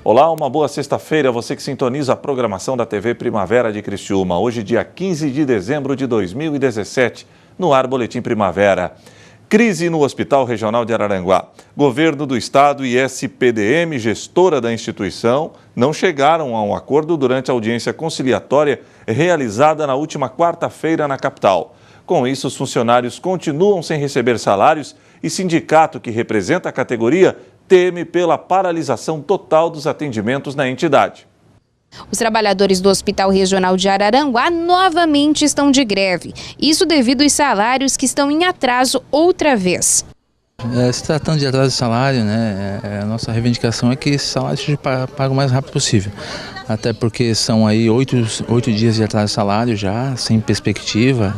Olá, uma boa sexta-feira, você que sintoniza a programação da TV Primavera de Criciúma. Hoje, dia 15 de dezembro de 2017, no ar Boletim Primavera. Crise no Hospital Regional de Araranguá. Governo do Estado e SPDM, gestora da instituição, não chegaram a um acordo durante a audiência conciliatória realizada na última quarta-feira na capital. Com isso, os funcionários continuam sem receber salários e sindicato que representa a categoria teme pela paralisação total dos atendimentos na entidade. Os trabalhadores do Hospital Regional de Araranguá novamente estão de greve. Isso devido aos salários que estão em atraso outra vez. Se tratando de atraso de salário, a nossa reivindicação é que esse salário seja pago o mais rápido possível. Até porque são aí 8 dias de atraso de salário já, sem perspectiva,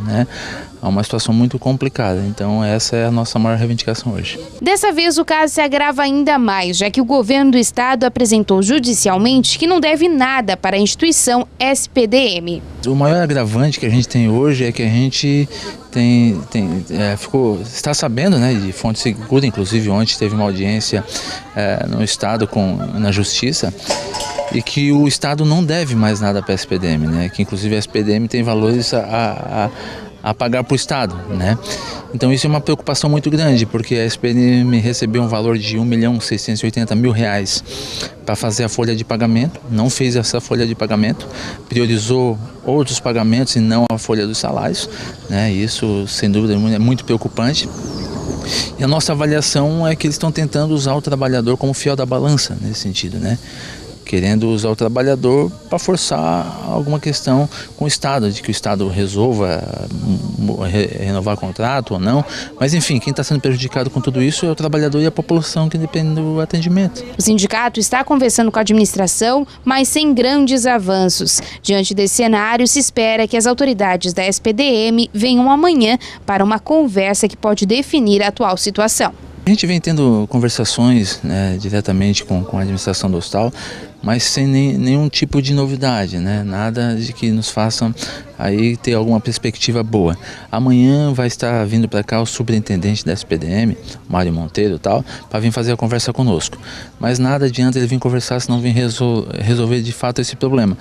É uma situação muito complicada, então essa é a nossa maior reivindicação hoje. Dessa vez o caso se agrava ainda mais, já que o governo do estado apresentou judicialmente que não deve nada para a instituição SPDM. O maior agravante que a gente tem hoje é que a gente está sabendo, de fonte segura, inclusive ontem teve uma audiência no estado na justiça, e que o estado não deve mais nada para a SPDM, que inclusive a SPDM tem valores a pagar para o Estado, Então isso é uma preocupação muito grande, porque a SPDM recebeu um valor de R$1.680.000 para fazer a folha de pagamento, não fez essa folha de pagamento, priorizou outros pagamentos e não a folha dos salários, Isso, sem dúvida, é muito preocupante. E a nossa avaliação é que eles estão tentando usar o trabalhador como fiel da balança, nesse sentido, Querendo usar o trabalhador para forçar alguma questão com o Estado, de que o Estado resolva renovar o contrato ou não. Mas enfim, quem está sendo prejudicado com tudo isso é o trabalhador e a população que depende do atendimento. O sindicato está conversando com a administração, mas sem grandes avanços. Diante desse cenário, se espera que as autoridades da SPDM venham amanhã para uma conversa que pode definir a atual situação. A gente vem tendo conversações diretamente com a administração do hospital, mas sem nenhum tipo de novidade, Nada de que nos façam aí ter alguma perspectiva boa. Amanhã vai estar vindo para cá o superintendente da SPDM, Mário Monteiro para vir fazer a conversa conosco. Mas nada adianta ele vir conversar se não vir resolver de fato esse problema.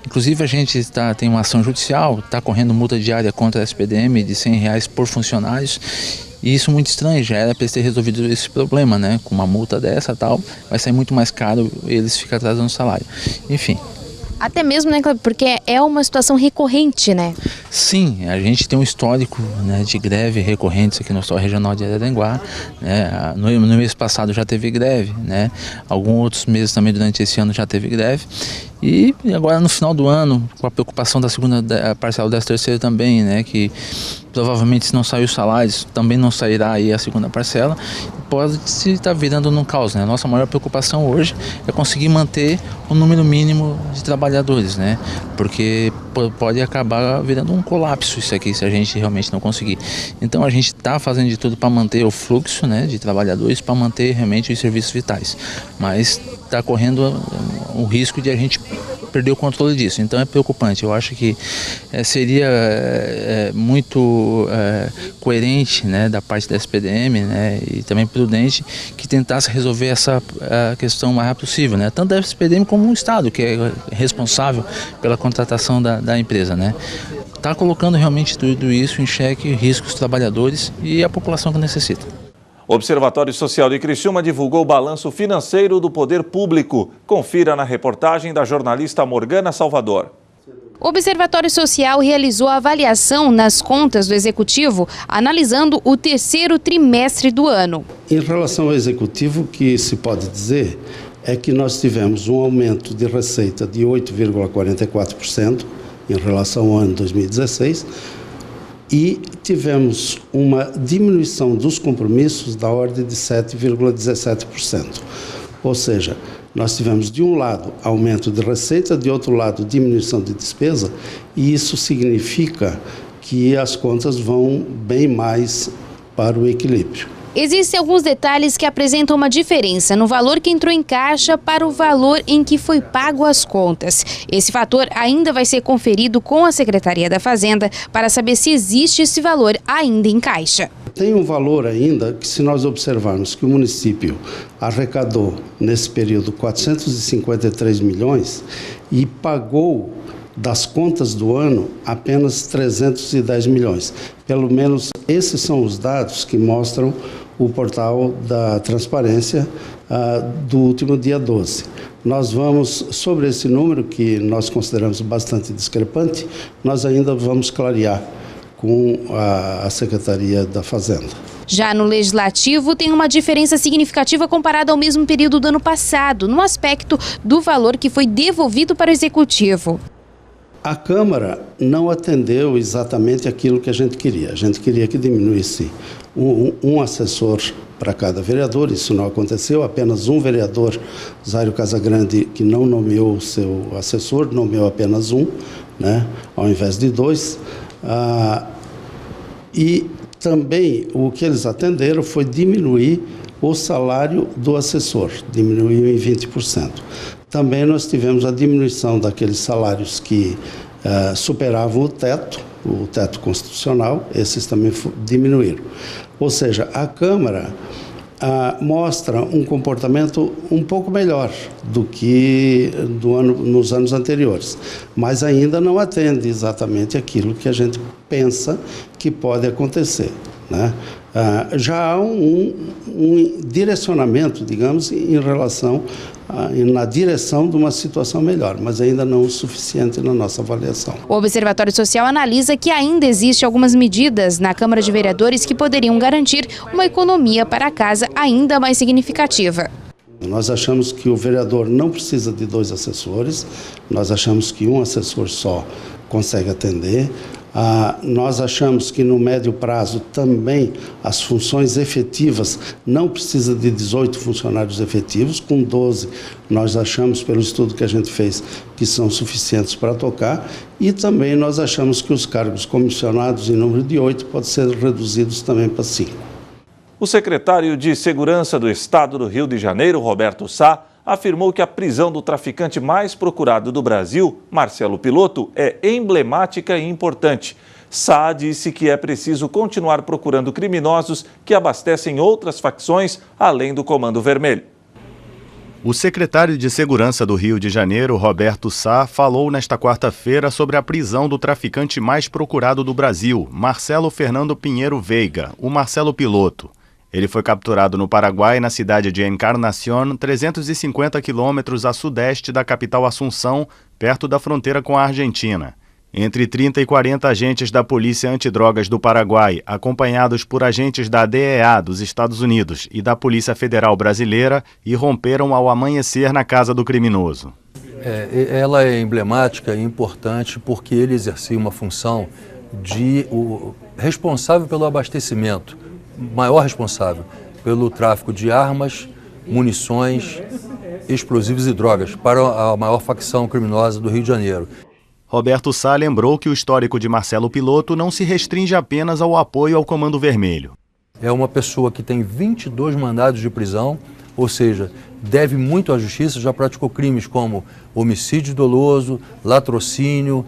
Inclusive a gente tem uma ação judicial, está correndo multa diária contra a SPDM de R$100 por funcionários. E isso muito estranho, já era para eles terem resolvido esse problema, Com uma multa dessa vai sair muito mais caro eles ficarem atrasando o salário. Enfim. Até mesmo, porque é uma situação recorrente, Sim, a gente tem um histórico de greve recorrentes aqui no Hospital Regional de Araranguá. No mês passado já teve greve, Alguns outros meses também durante esse ano já teve greve. E agora no final do ano, com a preocupação da segunda parcela da terceira também, que provavelmente se não sair os salários, também não sairá aí a segunda parcela, pode se estar virando num caos, A nossa maior preocupação hoje é conseguir manter o número mínimo de trabalhadores, Porque pode acabar virando um colapso isso aqui, se a gente realmente não conseguir. Então a gente está fazendo de tudo para manter o fluxo, de trabalhadores, para manter realmente os serviços vitais, mas está correndo o risco de a gente perder o controle disso, então é preocupante. Eu acho que seria muito coerente, da parte da SPDM, e também prudente que tentasse resolver essa questão o mais rápido possível, tanto da SPDM como o Estado, que é responsável pela contratação da empresa, Está colocando realmente tudo isso em xeque, riscos dos trabalhadores e a população que necessita. O Observatório Social de Criciúma divulgou o balanço financeiro do poder público. Confira na reportagem da jornalista Morgana Salvador. O Observatório Social realizou a avaliação nas contas do Executivo, analisando o terceiro trimestre do ano. Em relação ao Executivo, o que se pode dizer é que nós tivemos um aumento de receita de 8,44% em relação ao ano 2016, e tivemos uma diminuição dos compromissos da ordem de 7,17%. Ou seja, nós tivemos de um lado aumento de receita, de outro lado diminuição de despesa, e isso significa que as contas vão bem mais para o equilíbrio. Existem alguns detalhes que apresentam uma diferença no valor que entrou em caixa para o valor em que foi pago as contas. Esse fator ainda vai ser conferido com a Secretaria da Fazenda para saber se existe esse valor ainda em caixa. Tem um valor ainda que, se nós observarmos que o município arrecadou nesse período 453 milhões e pagou das contas do ano apenas 310 milhões. Pelo menos esses são os dados que mostram o portal da transparência do último dia 12. Nós vamos, sobre esse número que nós consideramos bastante discrepante, nós ainda vamos clarear com a Secretaria da Fazenda. Já no Legislativo, tem uma diferença significativa comparada ao mesmo período do ano passado, no aspecto do valor que foi devolvido para o Executivo. A Câmara não atendeu exatamente aquilo que a gente queria. A gente queria que diminuísse um assessor para cada vereador, isso não aconteceu, apenas um vereador, Zairo Casagrande, que não nomeou o seu assessor, nomeou apenas um, né, ao invés de dois. E também o que eles atenderam foi diminuir o salário do assessor, diminuiu em 20%. Também nós tivemos a diminuição daqueles salários que superavam o teto constitucional, esses também diminuíram. Ou seja, a Câmara mostra um comportamento um pouco melhor do que nos anos anteriores, mas ainda não atende exatamente aquilo que a gente pensa que pode acontecer, né? Já há um direcionamento, digamos, em relação na direção de uma situação melhor, mas ainda não o suficiente na nossa avaliação. O Observatório Social analisa que ainda existe algumas medidas na Câmara de Vereadores que poderiam garantir uma economia para a casa ainda mais significativa. Nós achamos que o vereador não precisa de 2 assessores, nós achamos que um assessor só consegue atender. Nós achamos que no médio prazo também as funções efetivas não precisa de 18 funcionários efetivos, com 12 nós achamos, pelo estudo que a gente fez, que são suficientes para tocar, e também nós achamos que os cargos comissionados em número de 8 podem ser reduzidos também para 5. O secretário de Segurança do Estado do Rio de Janeiro, Roberto Sá, afirmou que a prisão do traficante mais procurado do Brasil, Marcelo Piloto, é emblemática e importante. Sá disse que é preciso continuar procurando criminosos que abastecem outras facções além do Comando Vermelho. O secretário de Segurança do Rio de Janeiro, Roberto Sá, falou nesta quarta-feira sobre a prisão do traficante mais procurado do Brasil, Marcelo Fernando Pinheiro Veiga, o Marcelo Piloto. Ele foi capturado no Paraguai, na cidade de Encarnación, 350 quilômetros a sudeste da capital Assunção, perto da fronteira com a Argentina. Entre 30 e 40 agentes da Polícia Antidrogas do Paraguai, acompanhados por agentes da DEA dos Estados Unidos e da Polícia Federal Brasileira, irromperam ao amanhecer na casa do criminoso. Ela é emblemática e importante porque ele exercia uma função de responsável pelo abastecimento, maior responsável pelo tráfico de armas, munições, explosivos e drogas para a maior facção criminosa do Rio de Janeiro. Roberto Sá lembrou que o histórico de Marcelo Piloto não se restringe apenas ao apoio ao Comando Vermelho. É uma pessoa que tem 22 mandados de prisão, ou seja, deve muito à justiça, já praticou crimes como homicídio doloso, latrocínio,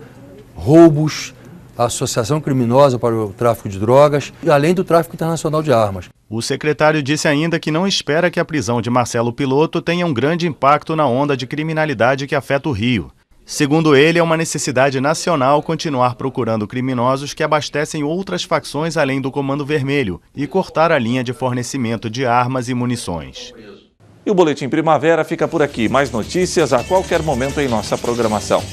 roubos, associação criminosa para o tráfico de drogas, e além do tráfico internacional de armas. O secretário disse ainda que não espera que a prisão de Marcelo Piloto tenha um grande impacto na onda de criminalidade que afeta o Rio. Segundo ele, é uma necessidade nacional continuar procurando criminosos que abastecem outras facções além do Comando Vermelho e cortar a linha de fornecimento de armas e munições. E o Boletim Primavera fica por aqui. Mais notícias a qualquer momento em nossa programação.